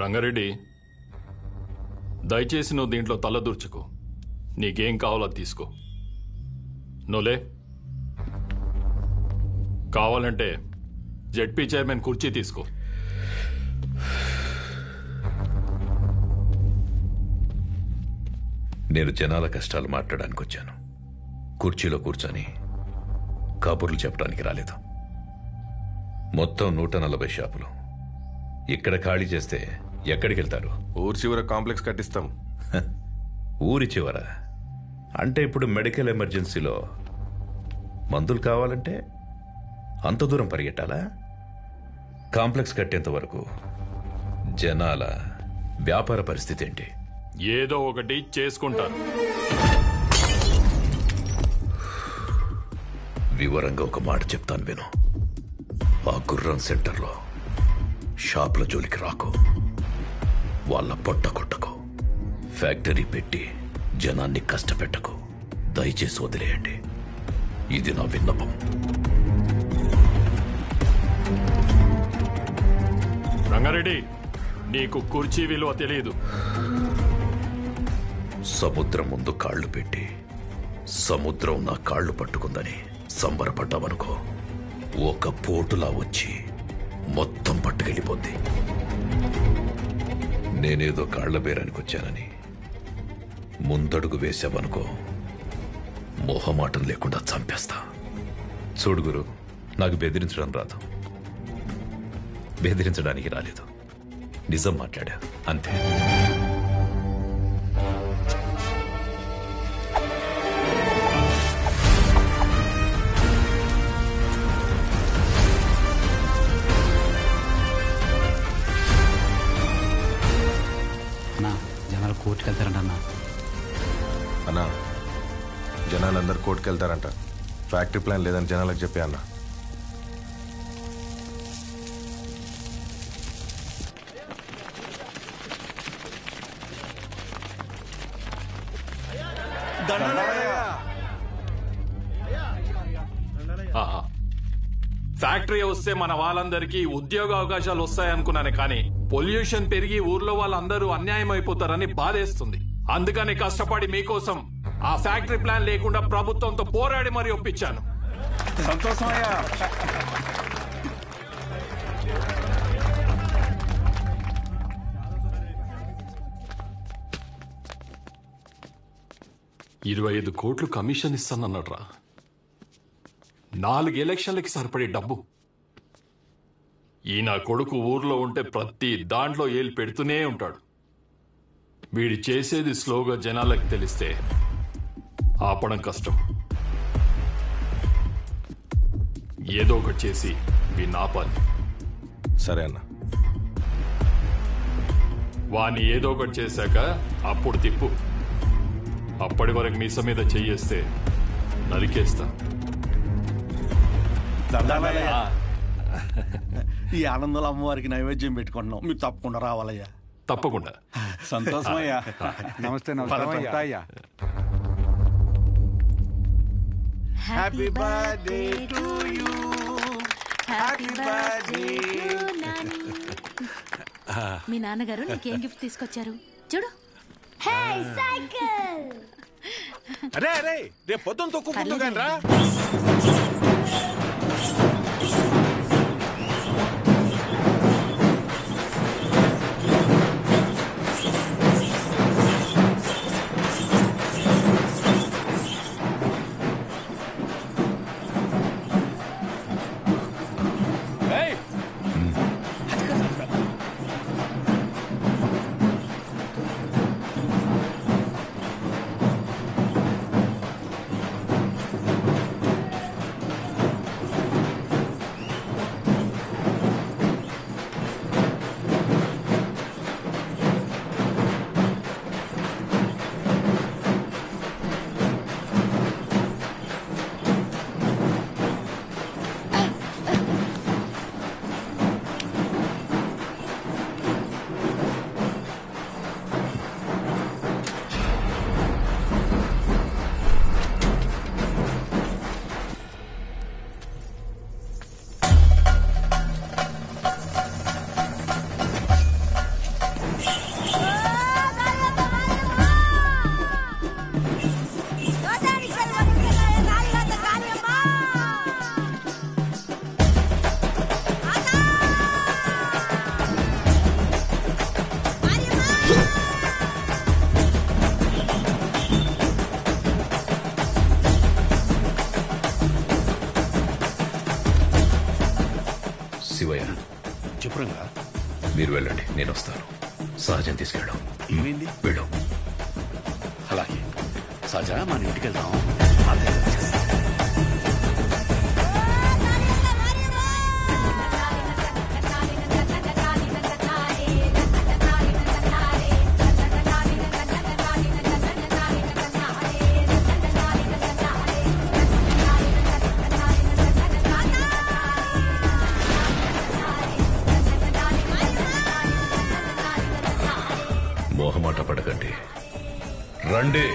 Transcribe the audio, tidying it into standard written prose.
రంగారెడ్డి, దయచేసి నువ్వు దీంట్లో తలదూర్చుకో. నీకేం కావాలో తీసుకో. నువ్వులే. కావాలంటే జెడ్పీ చైర్మన్ కుర్చీ తీసుకో. నేను జనాల కష్టాలు మాట్లాడడానికి వచ్చాను. కుర్చీలో కూర్చొని కబుర్లు చెప్పడానికి రాలేదు. మొత్తం 140 షాపులు ఇక్కడ ఖాళీ చేస్తే ఎక్కడికి వెళ్తారు? ఊరి చివర కాంప్లెక్స్ కట్టిస్తాం. ఊరి చివర అంటే ఇప్పుడు మెడికల్ ఎమర్జెన్సీలో మందులు కావాలంటే అంత దూరం పరిగెట్టాలా? కాంప్లెక్స్ కట్టేంత వరకు జనాల వ్యాపార పరిస్థితి ఏంటి? ఏదో ఒకటి చేసుకుంటారు. వివరంగా ఒక మాట చెప్తాను విను. ఆ గుర్రం సెంటర్లో షాపుల జోలికి రాకు. వాళ్ళ పొట్ట కొట్టకు. ఫ్యాక్టరీ పెట్టి జనాన్ని కష్టపెట్టకు. దయచేసి వదిలేయండి. ఇది నా విన్నపం. రంగారెడ్డి, నీకు కుర్చీ విలువ తెలియదు. సముద్రం ముందు కాళ్లు పెట్టి సముద్రం నా కాళ్లు పట్టుకుందని సంబరపడ్డావనుకో, ఒక పోటులా వచ్చి మొత్తం పట్టుకెళ్ళిపోద్ది. నేనేదో కాళ్ల బేరానికి వచ్చానని ముందడుగు వేసావనుకో, మొహమాటం లేకుండా చంపేస్తా. చూడు గురు, నాకు బెదిరించడం రాదు. బెదిరించడానికి రాలేదు. నిజం మాట్లాడా అంతే. జనాలు కోర్టుకు వెళ్తారంట అన్నా. జనాలందరూ కోర్టుకు వెళ్తారంట. ఫ్యాక్టరీ ప్లాన్ లేదని జనాలకు చెప్పే అన్నా. ఫ్యాక్టరీ వస్తే మన వాళ్ళందరికీ ఉద్యోగ అవకాశాలు వస్తాయనుకున్నానే, కానీ పొల్యూషన్ పెరిగి ఊర్లో వాళ్ళందరూ అన్యాయం అయిపోతారని బాధేస్తుంది. అందుకని కష్టపడి మీకోసం ఆ ఫ్యాక్టరీ ప్లాన్ లేకుండా ప్రభుత్వంతో పోరాడి మరీ ఒప్పించాను. సంతోషమయ్యా. 25 కోట్లు కమిషన్ ఇస్తానన్నాడ్రా. 4 ఎలక్షన్లకి సరిపడే డబ్బు. ఈ నా కొడుకు ఊర్లో ఉంటే ప్రతి దాంట్లో ఏలు పెడుతూనే ఉంటాడు. వీడి చేసేది స్లోగా జనాలకు తెలిస్తే ఆపడం కష్టం. ఏదో ఒకటి చేసి వీడిని ఆపాలి. సరే అన్న. వాణ్ణి ఏదో ఒకటి చేశాక అప్పుడు తిప్పు. అప్పటి వరకు మీస మీద చెయ్యేస్తే నరికేస్తా. ఈ ఆనందంలో అమ్మవారికి నైవేద్యం పెట్టుకుంటున్నాం. మీరు తప్పకుండా రావాలయ్యా. తప్పకుండా. సంతోషమయ్యా. నమస్తే. నమస్తే. Happy birthday to you. Happy birthday. మీ నాన్నగారు నీకేం గిఫ్ట్ తీసుకొచ్చారు చూడు. సైకిల్. అరే అరే, రేపు పొద్దున్న తొక్కుకుంటూ కానీ రా. చెప్పు రంగా. మీరు వెళ్ళండి, నేను వస్తాను. సహజం తీసుకెళ్ళాం. ఏమైంది? వెళ్ళు. అలాగే సహజ, మన ఇంటికి వెళ్దాం. మోహమాట పడకండి, రండి.